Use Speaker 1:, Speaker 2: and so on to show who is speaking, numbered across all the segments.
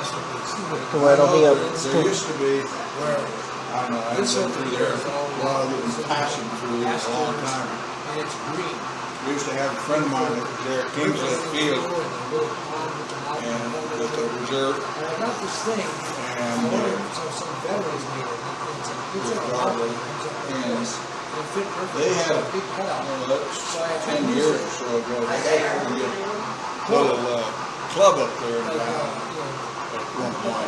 Speaker 1: To where it'll be a...
Speaker 2: There used to be, I don't know, I haven't been through there, a lot of it was passing through a long time. We used to have a friend of mine that was there at Kingsley Field, and with the reserve, and they had a big that's 10 years or so ago, they had a little club up there in town at one point.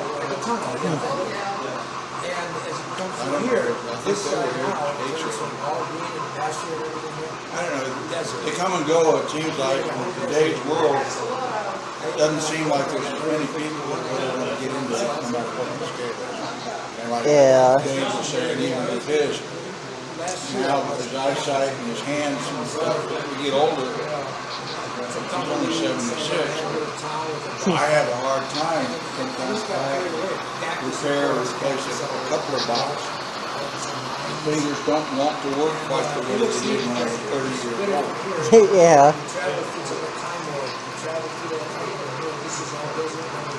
Speaker 3: And as you come through here, this side out, from all green and pasture and everything here.
Speaker 2: I don't know, they come and go, it seems like, in today's world, it doesn't seem like there's as many people that really want to get into it, no matter what the scale is. And like Dave was saying, even with his, now with his eyesight and his hands and stuff, as we get older, he's only 76. I have a hard time sometimes trying to repair or replace a couple of box. Fingers don't want to work like the way they did when I was 30 years old.
Speaker 1: Yeah.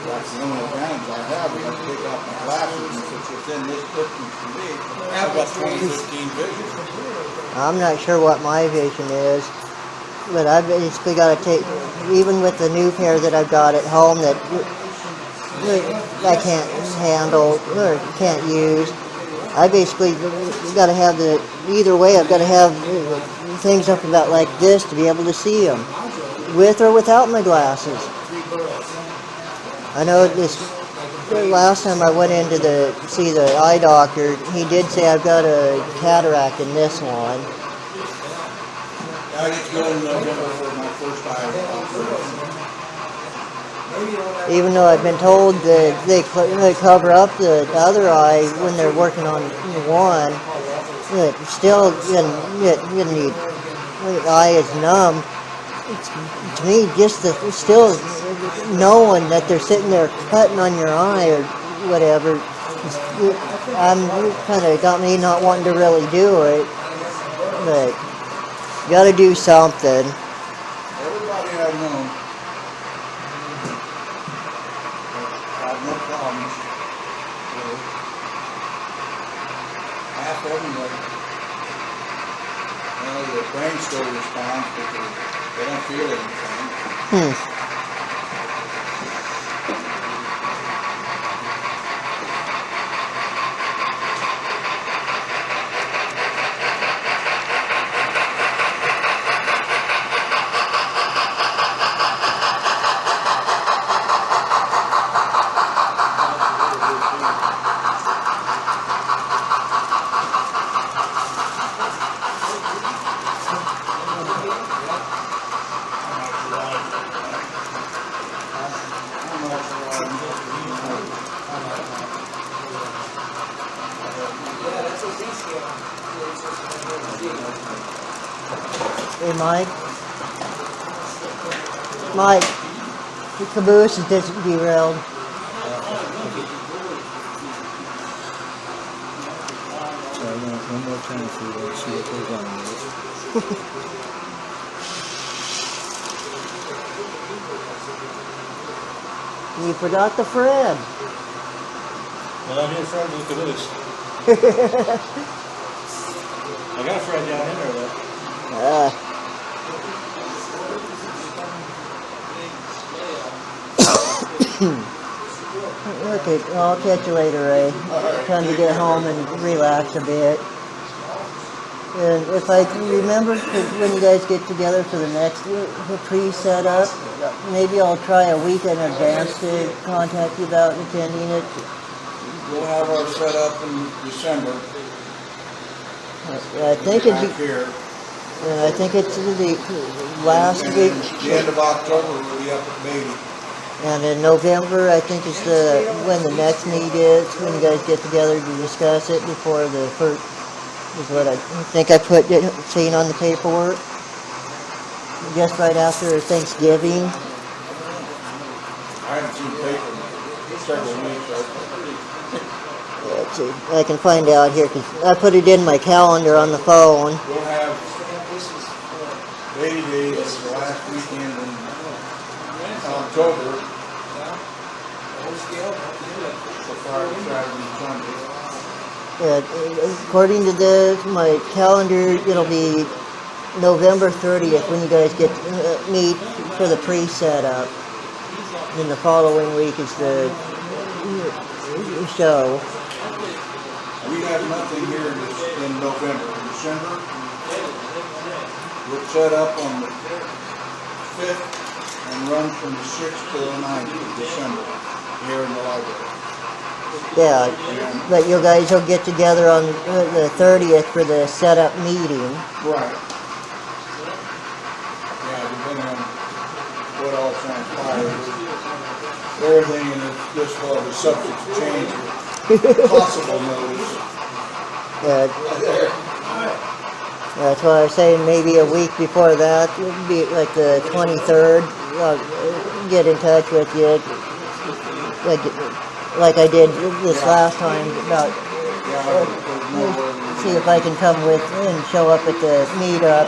Speaker 2: That's the only advantage I have. I have to take off my glasses, and if it's within this distance from me, I've got 20/15 vision.
Speaker 1: I'm not sure what my vision is, but I've basically got to take, even with the new pair that I've got at home that I can't handle or can't use, I basically got to have either way, I've got to have things up about like this to be able to see them, with or without my glasses. I know the last time I went in to see the eye doctor, he did say I've got a cataract in this one.
Speaker 2: I get to go in November for my first eye operation.
Speaker 1: Even though I've been told that they cover up the other eye when they're working on one, it still, the eye is numb. To me, just still knowing that they're sitting there cutting on your eye or whatever, I'm kind of got me not wanting to really do it, but you got to do something.
Speaker 2: Everybody I know have no problems with half of them. Their brain still responds, but they don't feel anything.
Speaker 1: Hey Mike, the caboose is derailed.
Speaker 4: So I want one more time for you to see what goes on with it.
Speaker 1: You forgot the Fred.
Speaker 4: Well, I'm here Fred with the caboose. I got a Fred down in there though.
Speaker 1: Okay, I'll catch you later, Ray. Time to get home and relax a bit. And if I can remember when you guys get together for the next pre-setup, maybe I'll try a week in advance to contact you about attending it.
Speaker 2: We'll have our setup in December.
Speaker 1: I think it's the last week.
Speaker 2: The end of October, we'll be up at Beatty.
Speaker 1: And in November, I think is when the next meet is, when you guys get together to discuss it before the first, is what I think I put seen on the paperwork. Just right after Thanksgiving.
Speaker 2: I haven't seen paper in several weeks.
Speaker 1: Let's see, I can find out here because I put it in my calendar on the phone.
Speaker 2: We'll have Beatty Day, the last weekend in October. Friday, Saturday, and Sunday.
Speaker 1: According to this, my calendar, it'll be November 30th when you guys get to meet for the pre-setup. Then the following week is the show.
Speaker 2: We have nothing here in November. In December, we're set up on the 5th and run from the 6th to the 9th of December here in the library.
Speaker 1: Yeah, but you guys will get together on the 30th for the setup meeting.
Speaker 2: Right. Yeah, depending on what all transpires. Everything in this law is subject to change with possible notice.
Speaker 1: That's why I was saying maybe a week before that, it'd be like the 23rd. I'll get in touch with you, like I did this last time, about see if I can come with and show up at the meetup.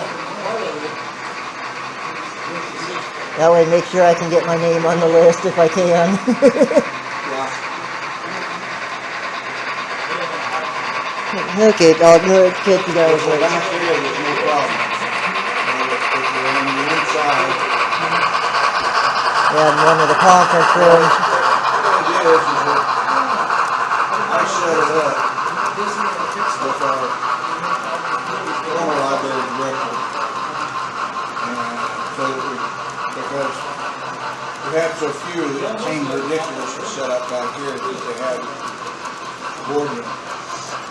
Speaker 1: That way, make sure I can get my name on the list if I can. Okay, I'll catch you guys
Speaker 2: So
Speaker 1: later.
Speaker 2: last year was no problem. If you're on the inside,
Speaker 1: Yeah, in one of the conference rooms.
Speaker 2: what it is that I set it up with our former library director. So that because we had so few that it seemed ridiculous to set up back here because they had board room.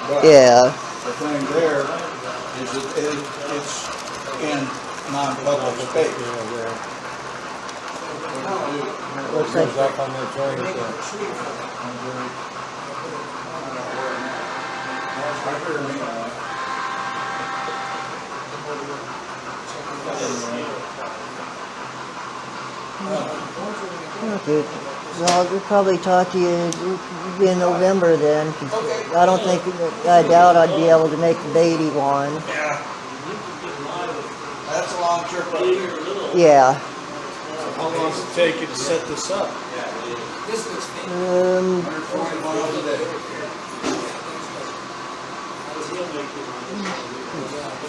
Speaker 2: But
Speaker 1: Yeah.
Speaker 2: the thing there is that it's in non-public space.
Speaker 1: Looks like
Speaker 4: Up on the joint.
Speaker 1: okay. Well, I'll probably talk to you in November then. 'Cause I don't think, I doubt I'd be able to make the Beatty one.
Speaker 2: Yeah. That's a long trip up there.
Speaker 1: Yeah.
Speaker 4: How long does it take you to set this up?
Speaker 2: 140 miles a day.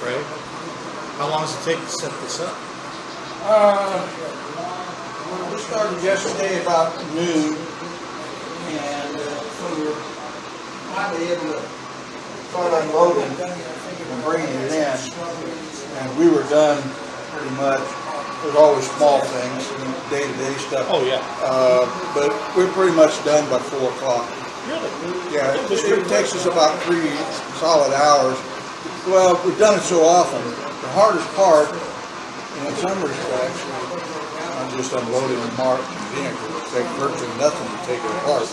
Speaker 4: Right? How long does it take to set this up?
Speaker 2: We started yesterday about noon, and when we were finally able to start unloading and bringing it in, and we were done pretty much. There's always small things, day-to-day stuff.
Speaker 4: Oh, yeah.
Speaker 2: But we're pretty much done by 4 o'clock.
Speaker 4: Really?
Speaker 2: Yeah, it takes us about 3 solid hours. Well, we've done it so often. The hardest part, in some respects, I'm just unloading and marked vehicles. It takes virtually nothing to take it apart.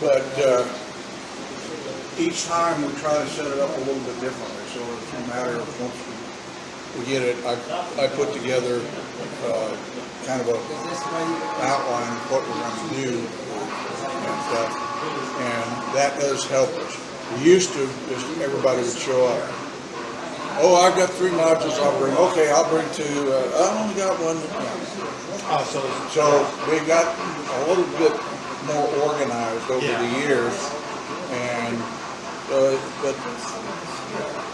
Speaker 2: But each time we try to set it up a little bit differently. So it's a matter of once we get it, I put together kind of an outline of what we're going to do and stuff. And that does help us. We used to, just everybody would show up. Oh, I've got 3 modules I'll bring. Okay, I'll bring 2. I only got 1.
Speaker 4: Oh,
Speaker 2: So we got a little bit more organized over the years. And but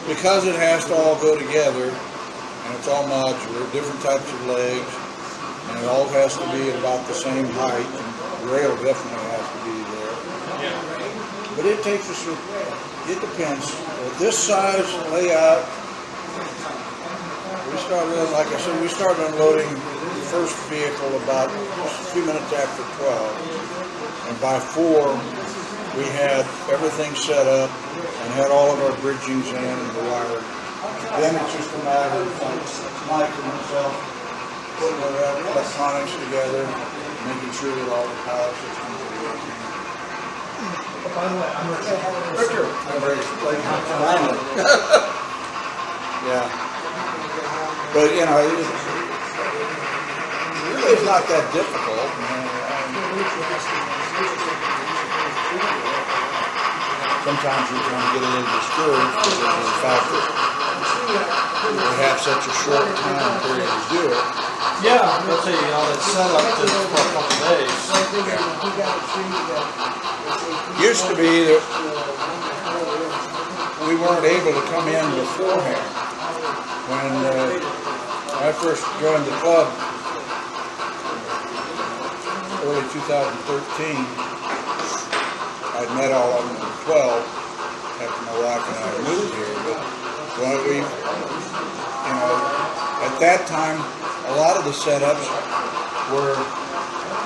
Speaker 2: because it has to all go together, and it's all modular, different types of legs, and it all has to be at about the same height, and the rail definitely has to be there. But it takes us, it depends. With this size layout, we started, like I said, we started unloading the first vehicle about a few minutes after 12. And by 4, we had everything set up and had all of our bridgings in and the wiring. Then it's just a matter of Mike and myself putting the electronics together, making sure that all the power systems are working.
Speaker 3: By the way, I'm
Speaker 2: Richard, I'm ready to play. Yeah. But, you know, it really is not that difficult. Sometimes you're trying to get it into discouraged because of the fact that we have such a short time period to do it.
Speaker 3: Yeah, but they, it's set up for a couple days.
Speaker 2: Used to be that we weren't able to come in beforehand. When I first joined the club, early 2013, I'd met all of them in 12 after my wife and I moved here. But when we, at that time, a lot of the setups were,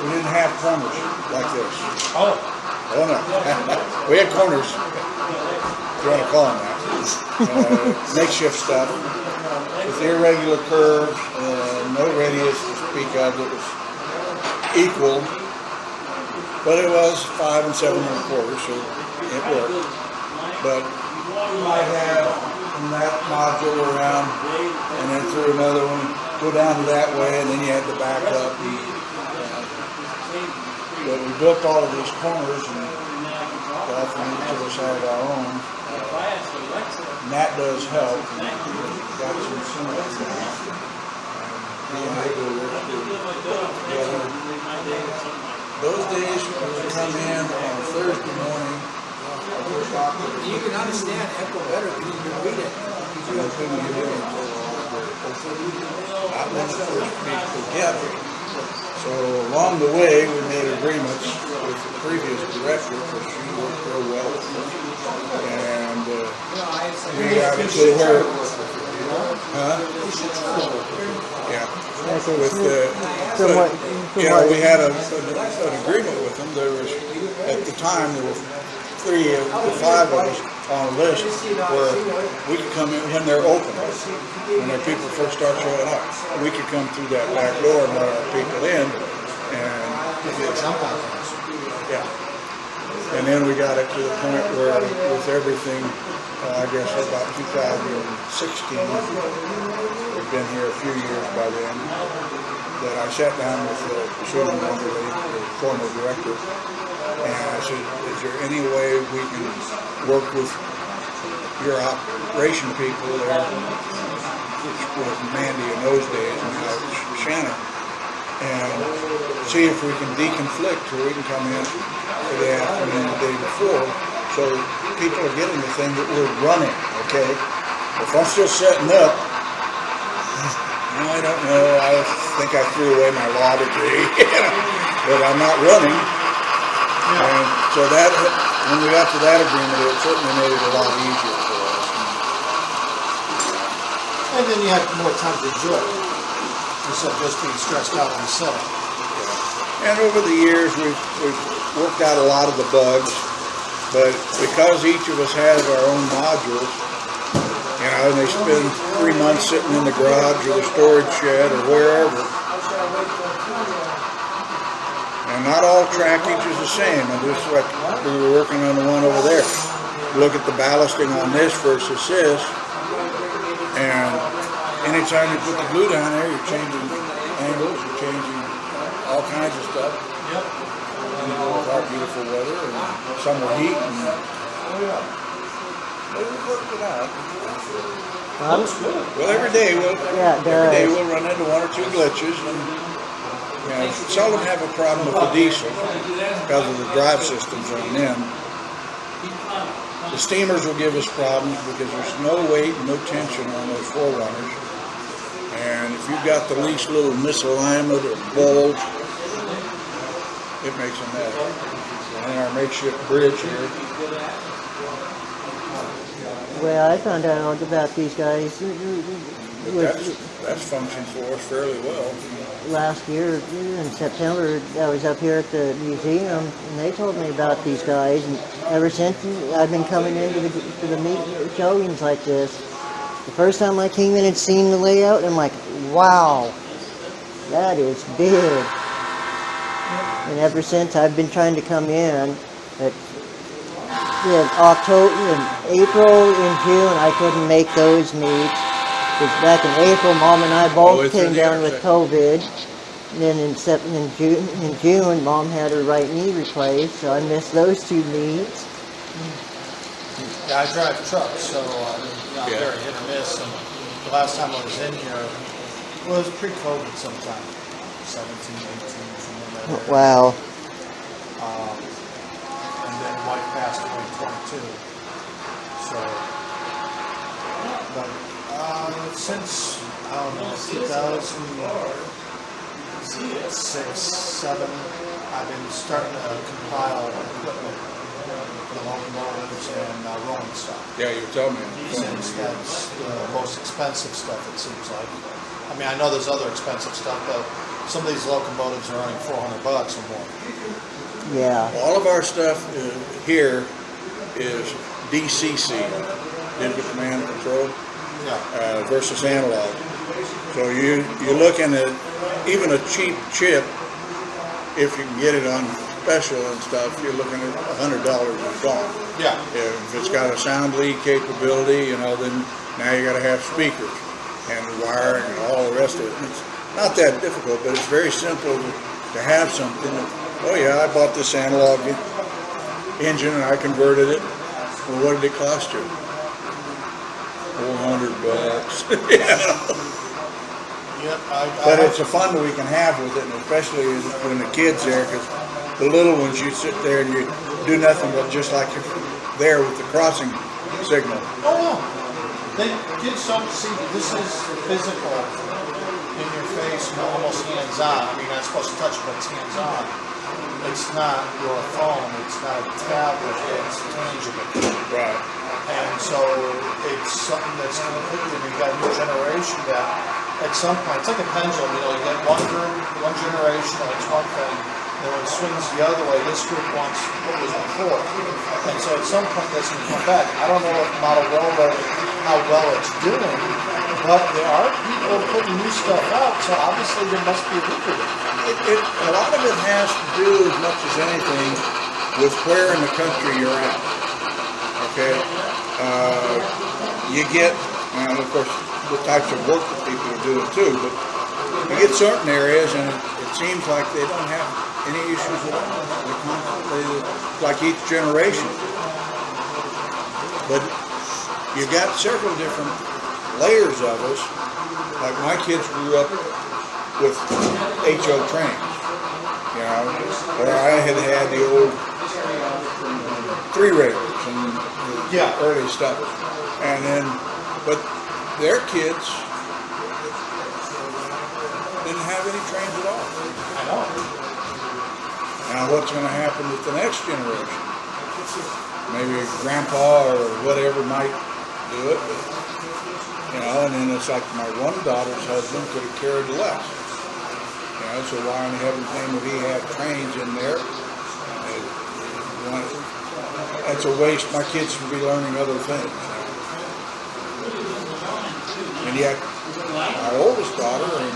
Speaker 2: we didn't have corners like this.
Speaker 3: Oh.
Speaker 2: Oh no, we had corners, if you want to call them that. Makeshift stuff with irregular curves, no radius to speak of that was equal, but it was 5 7 1/4, so it worked. But you might have from that module around and then through another one, go down to that way, and then you had to back up. But we built all of these corners, and often each of us have our own. And that does help. Got some similar those days when we come in on Thursday morning,
Speaker 3: You can understand echo better because you can read it.
Speaker 2: I couldn't get in until not when the first meet together. So along the way, we made agreements with the previous director, because she worked real well with us. And we got it to where, yeah. With we had an agreement with them. There was, at the time, there were 3 of the 5 of us on a list where we could come in when they're open, when their people first start showing up. We could come through that back door and let our people in, and
Speaker 3: Jump on things.
Speaker 2: yeah. And then we got it to the point where, with everything, I guess about 2016, we've been here a few years by then, that I sat down with the former director, and I said, is there any way we can work with your operation people there, which was Mandy in those days, and now it's Shannon, and see if we can deconflict where we can come in for the afternoon the day before, so people are getting the thing that we're running, okay? If I'm still setting up, I don't know, I think I threw away my law degree, but I'm not running. And so that, when we got to that agreement, it certainly made it a lot easier for us.
Speaker 3: And then you have more time to enjoy it, instead of just being stressed out on the setup.
Speaker 2: And over the years, we've worked out a lot of the bugs, but because each of us has our own modules, and they spend 3 months sitting in the garage or the storage shed or wherever, and not all trackage is the same. And just like we were working on the one over there, look at the ballasting on this versus this, and anytime you put the glue down there, you're changing angles, you're changing all kinds of stuff.
Speaker 3: Yep.
Speaker 2: And with our beautiful weather and summer heat, and we worked it out. Well, every day we'll run into 1 or 2 glitches, and seldom have a problem with the diesel because of the drive systems on them. The steamers will give us problems because there's no weight and no tension on those forerunners, and if you've got the least little misalignment or bulge, it makes a mess. And our makeshift bridge here.
Speaker 1: Well, I found out about these guys
Speaker 2: That's functioned for us fairly well.
Speaker 1: last year in September. I was up here at the museum, and they told me about these guys. And ever since, I've been coming into the meet showings like this. The first time I came in and seen the layout, I'm like, wow, that is big. And ever since, I've been trying to come in. But in October, in April, in June, I couldn't make those meets. Because back in April, Mom and I both came down with COVID. And then in June, Mom had her right knee replaced, so I missed those 2 meets.
Speaker 3: Yeah, I drive trucks, so I'm very hit or miss. And the last time I was in here, Well, it was pre-COVID sometime, 17, 18, something like that.
Speaker 1: Wow.
Speaker 3: And then wife passed away in 22. So, but since, I don't know, 2006, 7, I've been starting to compile equipment for locomotives and rolling stock.
Speaker 2: Yeah, you were telling me.
Speaker 3: Since that's the most expensive stuff, it seems like. I mean, I know there's other expensive stuff, but some of these locomotives are only $400 or more.
Speaker 1: Yeah.
Speaker 2: All of our stuff here is DCC, digital command and control,
Speaker 3: Yeah.
Speaker 2: versus analog. So you're looking at even a cheap chip, if you can get it on special and stuff, you're looking at $100 a gone.
Speaker 3: Yeah.
Speaker 2: If it's got a sound lead capability, you know, then now you got to have speakers and wiring and all the rest of it. It's not that difficult, but it's very simple to have something that, oh yeah, I bought this analog engine and I converted it. Well, what did it cost you? $400. You know?
Speaker 3: Yep.
Speaker 2: But it's a fun that we can have with it, and especially when the kids there, because the little ones, you sit there and you do nothing but just like you're there with the crossing signal.
Speaker 3: Oh, yeah. Kids don't see that this is physical in your face, almost hands-on. I mean, not supposed to touch it, but it's hands-on. It's not your phone. It's not a tablet. It's tangible.
Speaker 2: Right.
Speaker 3: And so it's something that's completely, you've got a new generation that at some point, it's like a pendulum, you know, you get one group, one generation, likes one thing, and when it swings the other way, this group wants what was before. And so at some point, this can come back. I don't know if model railroad, how well it's doing, but there are people putting new stuff out, so obviously there must be a lucrative.
Speaker 2: A lot of it has to do, as much as anything, with where in the country you're at. Okay? You get, and of course, the types of work that people are doing too, but you get certain areas and it seems like they don't have any issues at all. They're constantly, like each generation. But you got several different layers of us. Like my kids grew up with HO trains, you know, where I had the old three-railers and
Speaker 3: Yeah.
Speaker 2: early stuff. And then, but their kids didn't have any trains at all.
Speaker 3: I know.
Speaker 2: Now what's going to happen with the next generation? Maybe grandpa or whatever might do it, but, you know, and then it's like my one daughter's husband could have carried less. You know, so why in heaven's name would he have trains in there? That's a waste. My kids should be learning other things. And yet, our oldest daughter and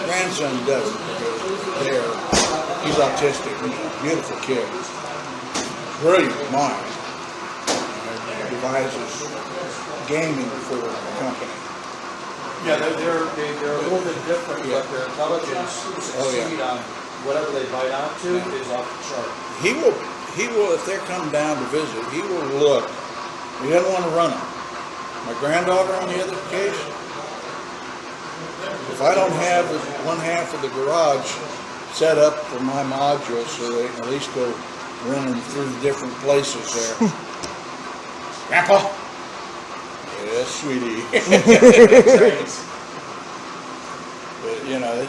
Speaker 2: grandson doesn't. He's autistic. He's a beautiful kid. Brilliant mind. Devises gaming for the company.
Speaker 3: Yeah, they're a little bit different, but their intelligence succeed on whatever they bite onto is off the chart.
Speaker 2: He will, if they're coming down to visit, he will look. He doesn't want to run them. My granddaughter, on the other case, if I don't have one half of the garage set up for my modules so they can at least go running through different places there. Grandpa? Yes, sweetie. But, you know,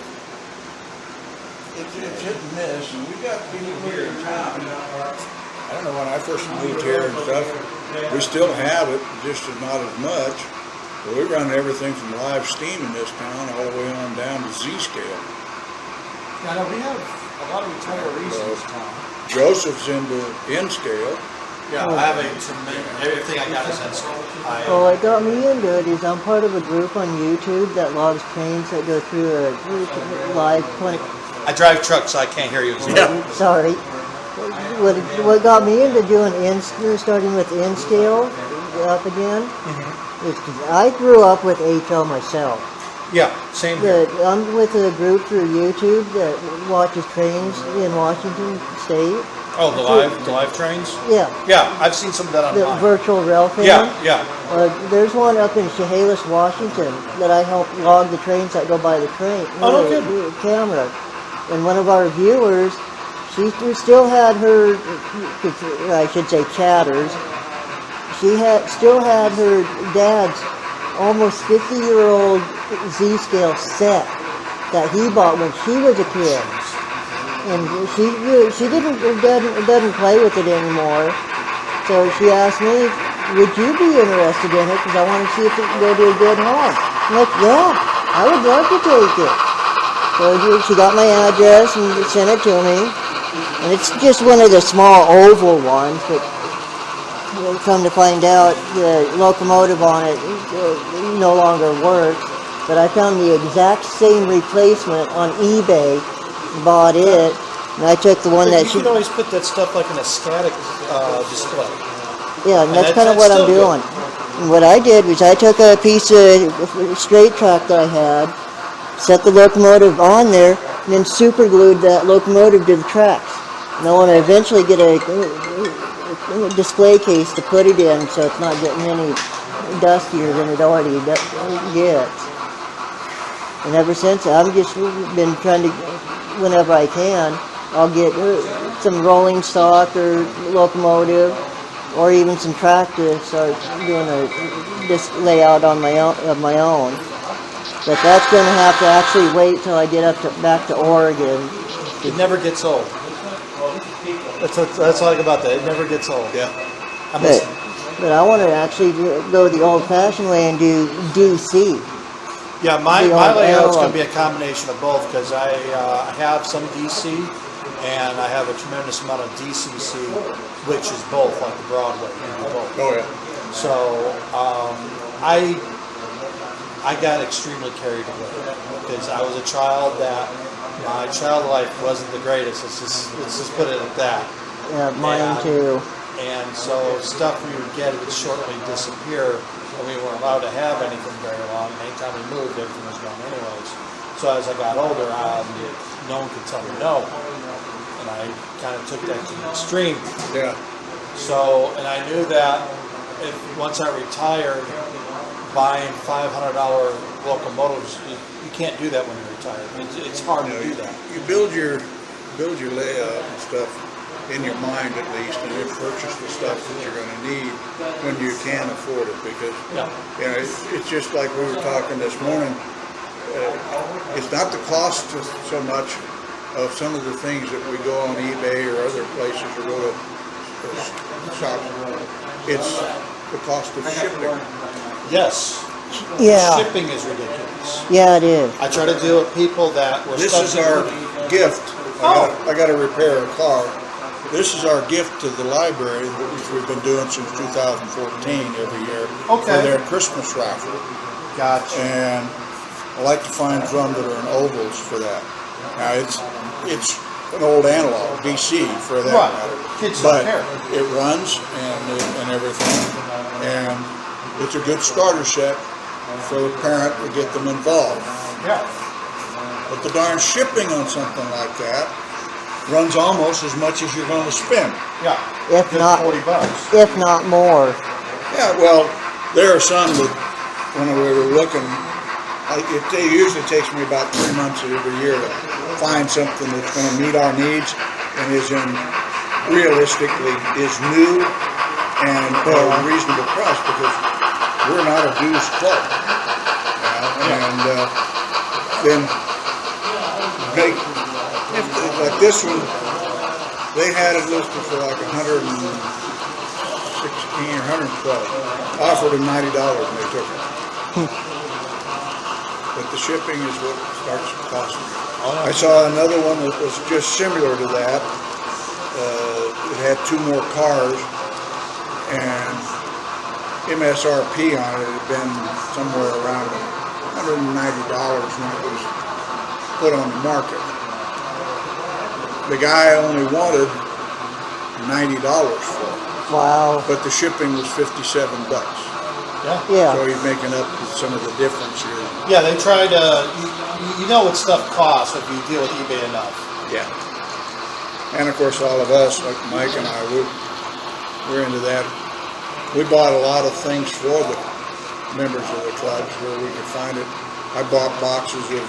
Speaker 2: it's hit and miss, and we got people here in town. I don't know, when I first moved here and stuff, we still have it, just not as much. But we run everything from live steam in this town all the way on down to Z-scale.
Speaker 3: Yeah, no, we have a lot of retirees in this town.
Speaker 2: Joseph's into N-scale.
Speaker 3: Yeah, I have a tremendous, everything I got is N-scale.
Speaker 1: Well, what got me into it is I'm part of a group on YouTube that logs trains that go through a live 20.
Speaker 3: I drive trucks, so I can't hear you.
Speaker 1: Sorry. What got me into doing starting with N-scale up again, is because I grew up with HL myself.
Speaker 3: Yeah, same here.
Speaker 1: I'm with a group through YouTube that watches trains in Washington State,
Speaker 3: Oh, the live trains?
Speaker 1: Yeah,
Speaker 3: Yeah, I've seen some of that
Speaker 1: the
Speaker 3: online.
Speaker 1: virtual rail fan.
Speaker 3: Yeah.
Speaker 1: There's one up in Chehalis, Washington, that I help log the trains that go by the train.
Speaker 3: Oh, no
Speaker 1: with a
Speaker 3: kidding.
Speaker 1: camera. And one of our viewers, she still had her, I should say chatters, still had her dad's almost 50-year-old Z-scale set that he bought when she was a kid. And she doesn't play with it anymore. So she asked me, would you be interested in it? Because I want to see if it can go to a good home. I'm like, yeah, I would love to take it. So she got my address and sent it to me. And it's just one of the small oval ones, but come to find out the locomotive on it no longer works. But I found the exact same replacement on eBay, bought it, and I took the one that
Speaker 3: You can always put that stuff like in a static display.
Speaker 1: yeah, and that's kind of
Speaker 3: that's
Speaker 1: what I'm
Speaker 3: still
Speaker 1: doing. And what I did was I took a piece of straight track that I had, set the locomotive on there, and then super glued that locomotive to the tracks. And I want to eventually get a display case to put it in so it's not getting any dustier than it already gets. And ever since, I've just been trying to, whenever I can, I'll get some rolling stock or locomotive, or even some track to start doing this layout on my own. But that's going to have to actually wait till I get back to Oregon.
Speaker 3: It never gets old. That's what I like about that. It never gets old.
Speaker 2: Yeah.
Speaker 1: But I want to actually go the old-fashioned way and do DC.
Speaker 3: Yeah, my
Speaker 1: The old
Speaker 3: layout's going
Speaker 1: analog.
Speaker 3: to be a combination of both because I have some DC and I have a tremendous amount of DCC, which is both, like the Broadway. You can do both.
Speaker 2: Oh, yeah.
Speaker 3: So I got extremely carried away because I was a child that my child life wasn't the greatest. Let's just put it at that.
Speaker 1: Yeah, mine too.
Speaker 3: And so stuff we would get would shortly disappear, and we weren't allowed to have anything very long. Anytime we moved, everything was gone anyways. So as I got older, no one could tell me no, and I kind of took that to the extreme.
Speaker 2: Yeah.
Speaker 3: So, and I knew that once I retired, buying $500 locomotives, you can't do that when you're retired. It's hard to do that.
Speaker 2: You build your layout and stuff in your mind at least, and then purchase the stuff that you're going to need when you can afford it. Because it's just like we were talking this morning. It's not the cost so much of some of the things that we go on eBay or other places or go to shops. It's the cost of shipping.
Speaker 3: Yes.
Speaker 1: Yeah.
Speaker 3: Shipping is ridiculous.
Speaker 1: Yeah, it is.
Speaker 3: I try to deal with people that were
Speaker 2: This
Speaker 3: stuck
Speaker 2: is
Speaker 3: in-
Speaker 2: our gift. I got to repair a car. This is our gift to the library, which we've been doing since 2014 every year for their Christmas raffle.
Speaker 3: Gotcha.
Speaker 2: And I like to find drum that are in ovals for that. Now it's an old analog DC for that
Speaker 3: Right.
Speaker 2: matter,
Speaker 3: Kids don't
Speaker 2: but
Speaker 3: care.
Speaker 2: it runs and everything, and it's a good starter set for the parent to get them involved.
Speaker 3: Yeah.
Speaker 2: But the darn shipping on something like that runs almost as much as you're going to spend.
Speaker 3: Yeah.
Speaker 1: If
Speaker 3: Good
Speaker 1: not,
Speaker 3: $40.
Speaker 1: if not more.
Speaker 2: Yeah, well, there are some that when we were looking, it usually takes me about 3 months every year to find something that's going to meet our needs and realistically is new and at a reasonable price, because we're not a dues club. And then like this one, they had it listed for like 116 or 112. I offered them $90 and they took it. But the shipping is what starts costing. I saw another one that was just similar to that. It had 2 more cars, and MSRP on it had been somewhere around $190 when it was put on the market. The guy only wanted $90 for it.
Speaker 1: Wow.
Speaker 2: But the shipping was $57.
Speaker 1: Yeah.
Speaker 2: So he's making up some of the difference here.
Speaker 3: Yeah, they try to, you know what stuff costs if you deal with eBay enough.
Speaker 2: Yeah. And of course, all of us, like Mike and I, we're into that. We bought a lot of things for the members of the clubs where we could find it. I bought boxes of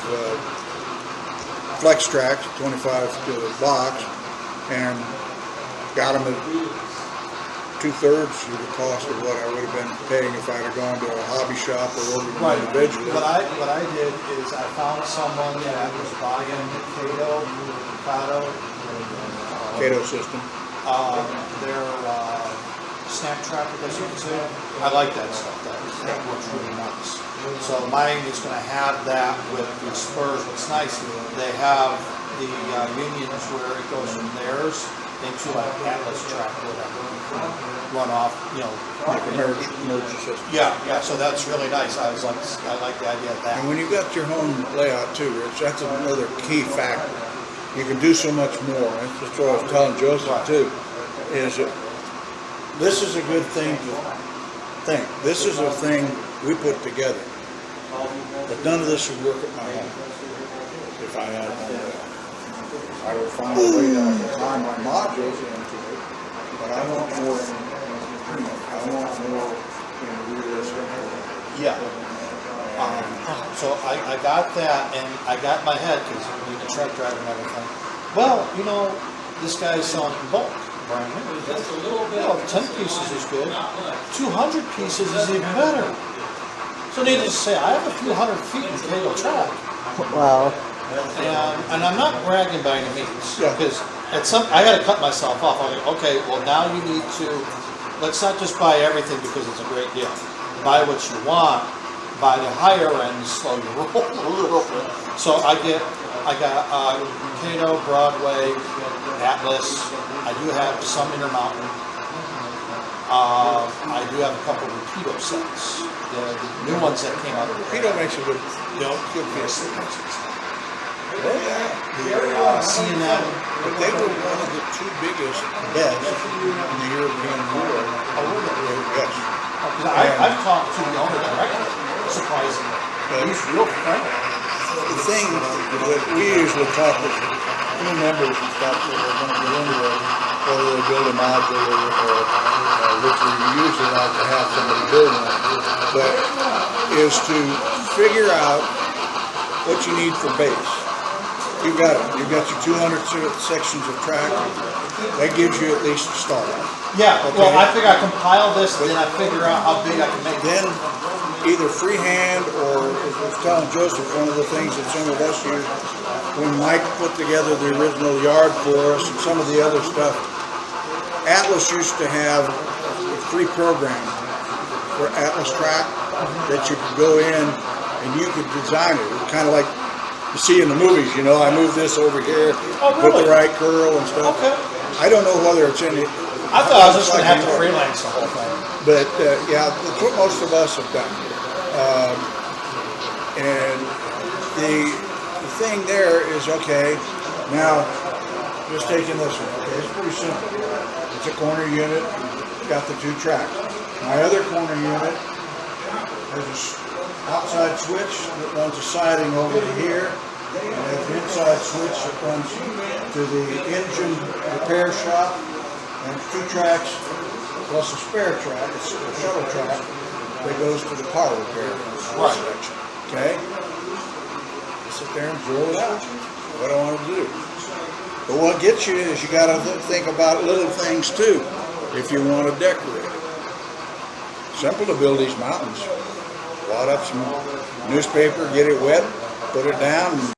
Speaker 2: Flex Tracks, 25 to the box, and got them at 2/3 of the cost of what I would have been paying if I'd have gone to a hobby shop or ordered them individually.
Speaker 3: What I did is I found someone that was buying
Speaker 2: Cato system.
Speaker 3: their snap track, I guess you could say. I like that stuff. That works really nice. So mine is going to have that with the spurs. What's nice, they have the unions where it goes from theirs into like Atlas track, whatever, run off,
Speaker 2: Like a merge system.
Speaker 3: Yeah, so that's really nice. I like the idea of that.
Speaker 2: And when you got your home layout too, Rich, that's another key factor. You can do so much more. That's what I was telling Joseph too, is that this is a good thing to think. This is a thing we put together. But none of this would work at my home if I had a home layout. I would find a way that I can tie my modules into it, but I want more in realistic.
Speaker 3: Yeah. So I got that, and I got in my head, because being a truck driver and everything, well, this guy's selling in bulk, brand new. 10 pieces is good. 200 pieces is even better. So needless to say, I have a few hundred feet in Cato track.
Speaker 1: Wow.
Speaker 3: And I'm not bragging by any means, because I got to cut myself off. I'm like, okay, well now you need to, let's not just buy everything because it's a great deal. Buy what you want, buy the higher end, slow your roll a little bit. So I got Cato, Broadway, Atlas. I do have some Intermountain. I do have a couple of Rapido sets. The new ones that came out.
Speaker 2: Rapido makes a good piece.
Speaker 3: C&M.
Speaker 2: But they were one of the two biggest bets in the European war. Yes.
Speaker 3: I've talked to the owner directly, surprisingly. He's real friendly.
Speaker 2: The thing that we usually talk with new members and stuff that are going to be into it, whether they build a module or which we usually like to have somebody build one, but is to figure out what you need for base. You've got it. You've got your 200 sections of track. That gives you at least a start.
Speaker 3: Yeah,
Speaker 2: Okay.
Speaker 3: well, I figure I compile this, then I figure out how big I can make it.
Speaker 2: Then either freehand or, as I was telling Joseph, one of the things that some of us use, when Mike put together the original yard for us and some of the other stuff, Atlas used to have a free program for Atlas track that you could go in and you could design it. Kind of like you see in the movies, I move this over here, put the right curl and stuff.
Speaker 3: Okay.
Speaker 2: I don't know whether it's in it.
Speaker 3: I thought I was just going to have to freelance the whole thing.
Speaker 2: But yeah, that's what most of us have done. And the thing there is, okay, now just taking this one, okay, it's pretty simple. It's a corner unit, it's got the two tracks. My other corner unit has an outside switch that runs a siding over to here, and has an inside switch that runs to the engine repair shop, and two tracks plus a spare track, it's a shuttle track that goes to the car repair section. Okay? Sit there and drill it out. What I want to do. But what gets you is you got to think about little things too, if you want to decorate. Simple to build these mountains. Wad up some newspaper, get it wet, put it down, and